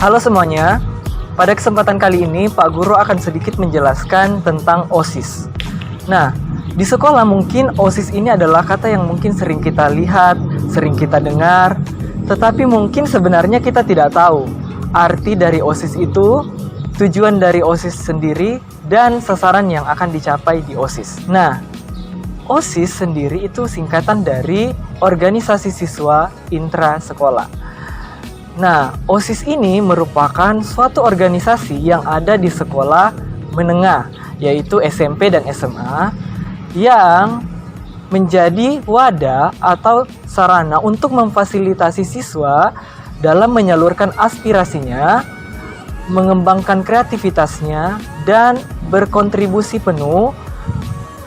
Halo semuanya, pada kesempatan kali ini Pak Guru akan sedikit menjelaskan tentang OSIS. Nah, di sekolah mungkin OSIS ini adalah kata yang mungkin sering kita lihat, sering kita dengar, tetapi mungkin sebenarnya kita tidak tahu arti dari OSIS itu, tujuan dari OSIS sendiri, dan sasaran yang akan dicapai di OSIS. Nah, OSIS sendiri itu singkatan dari Organisasi Siswa Intra Sekolah. Nah, OSIS ini merupakan suatu organisasi yang ada di sekolah menengah, yaitu SMP dan SMA, yang menjadi wadah atau sarana untuk memfasilitasi siswa dalam menyalurkan aspirasinya, mengembangkan kreativitasnya, dan berkontribusi penuh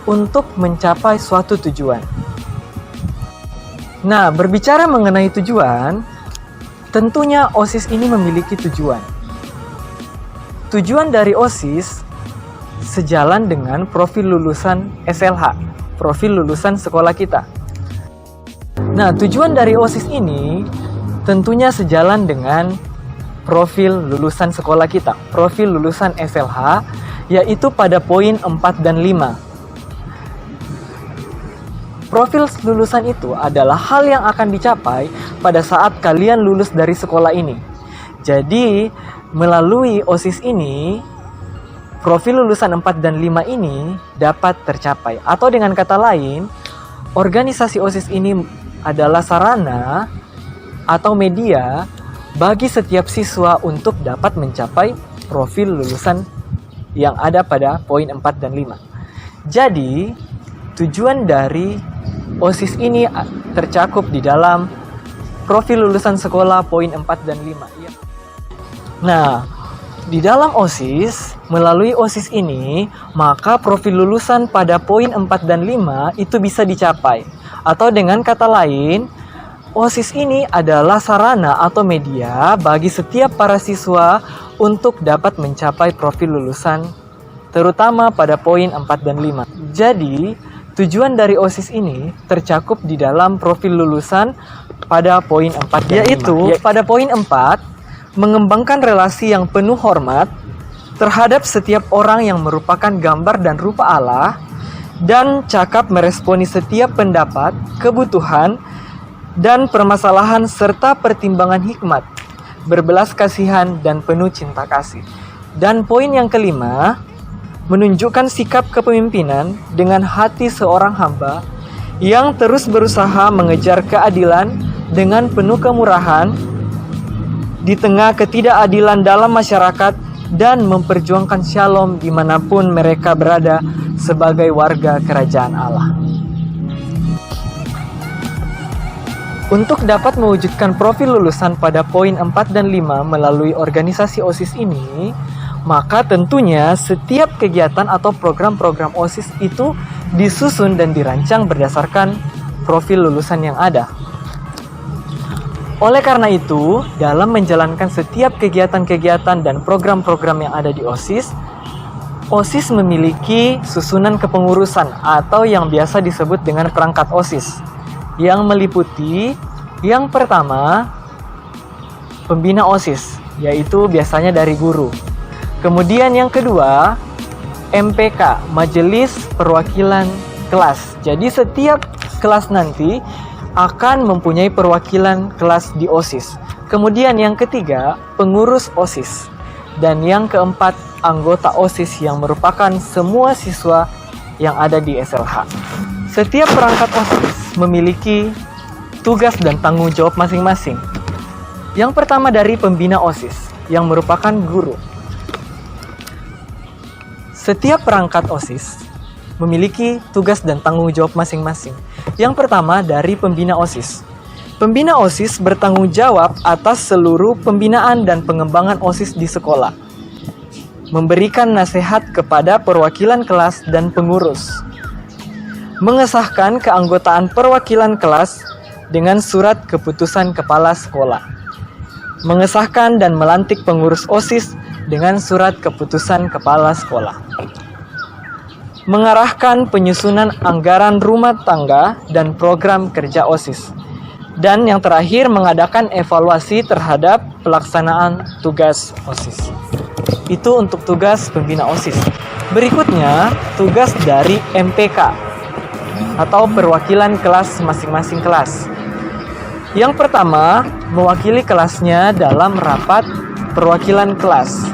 untuk mencapai suatu tujuan. Nah, berbicara mengenai tujuan, tentunya OSIS ini memiliki tujuan. Tujuan dari OSIS sejalan dengan profil lulusan SLH, profil lulusan sekolah kita. Nah, tujuan dari OSIS ini tentunya sejalan dengan profil lulusan sekolah kita, profil lulusan SLH, yaitu pada poin 4 dan 5. Profil lulusan itu adalah hal yang akan dicapai pada saat kalian lulus dari sekolah ini. Jadi, melalui OSIS ini, profil lulusan 4 dan 5 ini dapat tercapai. Atau dengan kata lain, organisasi OSIS ini adalah sarana atau media bagi setiap siswa untuk dapat mencapai profil lulusan yang ada pada poin 4 dan 5. Jadi, tujuan dari OSIS ini tercakup di dalam profil lulusan sekolah poin 4 dan 5. Nah, di dalam OSIS, melalui OSIS ini, maka profil lulusan pada poin 4 dan 5 itu bisa dicapai. Atau dengan kata lain, OSIS ini adalah sarana atau media bagi setiap para siswa untuk dapat mencapai profil lulusan, terutama pada poin 4 dan 5. Jadi, tujuan dari OSIS ini tercakup di dalam profil lulusan pada poin 4 dan 5. Yaitu, pada poin 4, mengembangkan relasi yang penuh hormat terhadap setiap orang yang merupakan gambar dan rupa Allah, dan cakap meresponi setiap pendapat, kebutuhan, dan permasalahan serta pertimbangan hikmat, berbelas kasihan dan penuh cinta kasih. Dan poin yang kelima, menunjukkan sikap kepemimpinan dengan hati seorang hamba yang terus berusaha mengejar keadilan dengan penuh kemurahan di tengah ketidakadilan dalam masyarakat dan memperjuangkan shalom dimanapun mereka berada sebagai warga kerajaan Allah. Untuk dapat mewujudkan profil lulusan pada poin 4 dan 5 melalui organisasi OSIS ini, maka tentunya setiap kegiatan atau program-program OSIS itu disusun dan dirancang berdasarkan profil lulusan yang ada. Oleh karena itu, dalam menjalankan setiap kegiatan-kegiatan dan program-program yang ada di OSIS, OSIS memiliki susunan kepengurusan atau yang biasa disebut dengan perangkat OSIS, yang meliputi yang pertama, pembina OSIS, yaitu biasanya dari guru. Kemudian yang kedua, MPK, Majelis Perwakilan Kelas. Jadi setiap kelas nanti akan mempunyai perwakilan kelas di OSIS. Kemudian yang ketiga, pengurus OSIS. Dan yang keempat, anggota OSIS yang merupakan semua siswa yang ada di SLH. Setiap perangkat OSIS memiliki tugas dan tanggung jawab masing-masing. Yang pertama dari pembina OSIS, yang merupakan guru. Setiap perangkat OSIS memiliki tugas dan tanggung jawab masing-masing. Yang pertama dari pembina OSIS. Pembina OSIS bertanggung jawab atas seluruh pembinaan dan pengembangan OSIS di sekolah. Memberikan nasihat kepada perwakilan kelas dan pengurus. Mengesahkan keanggotaan perwakilan kelas dengan surat keputusan kepala sekolah. Mengesahkan dan melantik pengurus OSIS dengan surat keputusan kepala sekolah. Mengarahkan penyusunan anggaran rumah tangga dan program kerja OSIS. Dan yang terakhir, mengadakan evaluasi terhadap pelaksanaan tugas OSIS. Itu untuk tugas pembina OSIS. Berikutnya, tugas dari MPK atau perwakilan kelas masing-masing kelas. Yang pertama, mewakili kelasnya dalam rapat perwakilan kelas.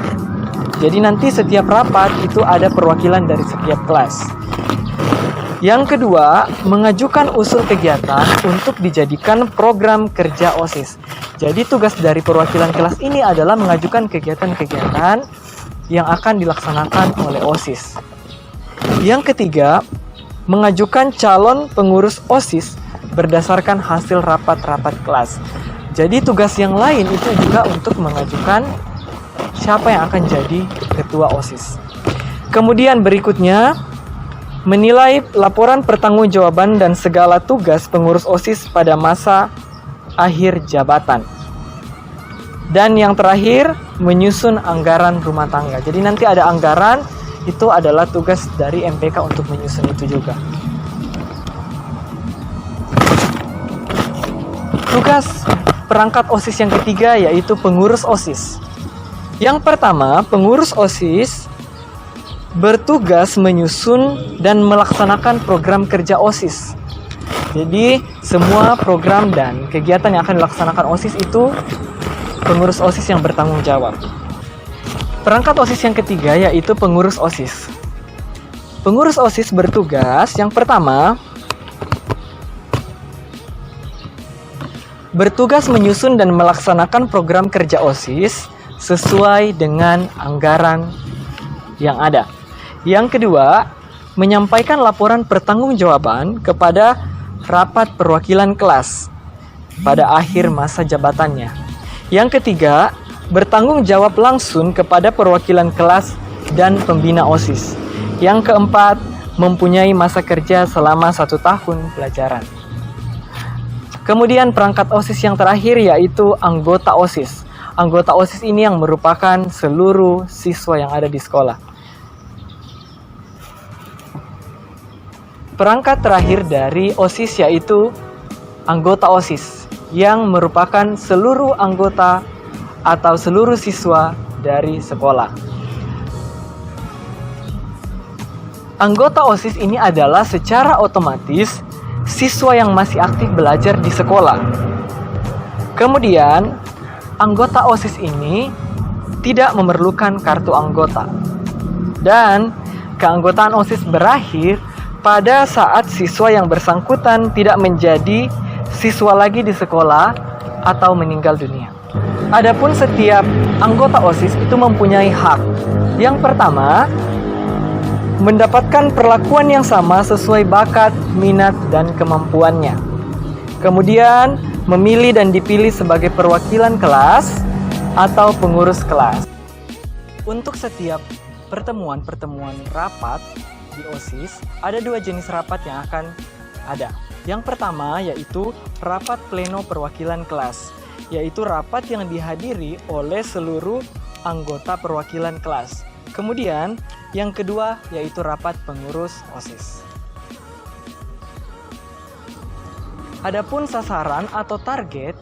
Jadi nanti setiap rapat itu ada perwakilan dari setiap kelas. Yang kedua, mengajukan usul kegiatan untuk dijadikan program kerja OSIS. Jadi tugas dari perwakilan kelas ini adalah mengajukan kegiatan-kegiatan yang akan dilaksanakan oleh OSIS. Yang ketiga, mengajukan calon pengurus OSIS berdasarkan hasil rapat-rapat kelas. Jadi tugas yang lain itu juga untuk mengajukan siapa yang akan jadi ketua OSIS. Kemudian berikutnya, menilai laporan pertanggungjawaban dan segala tugas pengurus OSIS pada masa akhir jabatan. Dan yang terakhir, menyusun anggaran rumah tangga. Jadi nanti ada anggaran, itu adalah tugas dari MPK untuk menyusun itu juga. Tugas perangkat OSIS yang ketiga yaitu pengurus OSIS. Yang pertama, pengurus OSIS bertugas menyusun dan melaksanakan program kerja OSIS. Jadi semua program dan kegiatan yang akan dilaksanakan OSIS itu pengurus OSIS yang bertanggung jawab. Perangkat OSIS yang ketiga yaitu pengurus OSIS. Pengurus OSIS bertugas yang pertama, bertugas menyusun dan melaksanakan program kerja OSIS sesuai dengan anggaran yang ada. Yang kedua, menyampaikan laporan pertanggungjawaban kepada rapat perwakilan kelas pada akhir masa jabatannya. Yang ketiga, bertanggung jawab langsung kepada perwakilan kelas dan pembina OSIS. Yang keempat, mempunyai masa kerja selama 1 tahun pelajaran. Kemudian perangkat OSIS yang terakhir yaitu anggota OSIS. Anggota OSIS ini yang merupakan seluruh siswa yang ada di sekolah. Perangkat terakhir dari OSIS yaitu anggota OSIS yang merupakan seluruh anggota atau seluruh siswa dari sekolah. Anggota OSIS ini adalah secara otomatis siswa yang masih aktif belajar di sekolah. Kemudian, anggota OSIS ini tidak memerlukan kartu anggota. Dan keanggotaan OSIS berakhir pada saat siswa yang bersangkutan tidak menjadi siswa lagi di sekolah atau meninggal dunia. Adapun setiap anggota OSIS itu mempunyai hak. Yang pertama, mendapatkan perlakuan yang sama sesuai bakat, minat, dan kemampuannya. Kemudian, memilih dan dipilih sebagai perwakilan kelas atau pengurus kelas. Untuk setiap pertemuan-pertemuan rapat di OSIS, ada 2 jenis rapat yang akan ada. Yang pertama yaitu rapat pleno perwakilan kelas, yaitu rapat yang dihadiri oleh seluruh anggota perwakilan kelas. Kemudian yang kedua yaitu rapat pengurus OSIS. Adapun sasaran atau target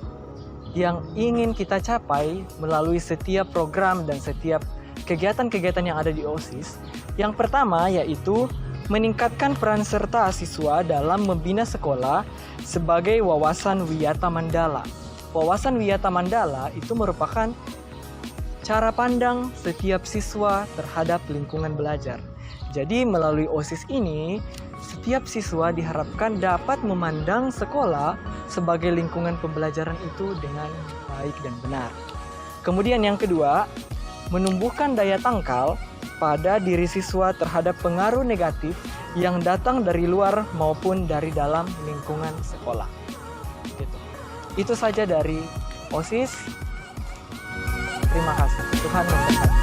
yang ingin kita capai melalui setiap program dan setiap kegiatan-kegiatan yang ada di OSIS, yang pertama yaitu meningkatkan peran serta siswa dalam membina sekolah sebagai wawasan wiyata mandala. Wawasan wiyata mandala itu merupakan cara pandang setiap siswa terhadap lingkungan belajar. Jadi melalui OSIS ini, setiap siswa diharapkan dapat memandang sekolah sebagai lingkungan pembelajaran itu dengan baik dan benar. Kemudian yang kedua, menumbuhkan daya tangkal pada diri siswa terhadap pengaruh negatif yang datang dari luar maupun dari dalam lingkungan sekolah. Gitu. Itu saja dari OSIS. Terima kasih. Tuhan memberkati.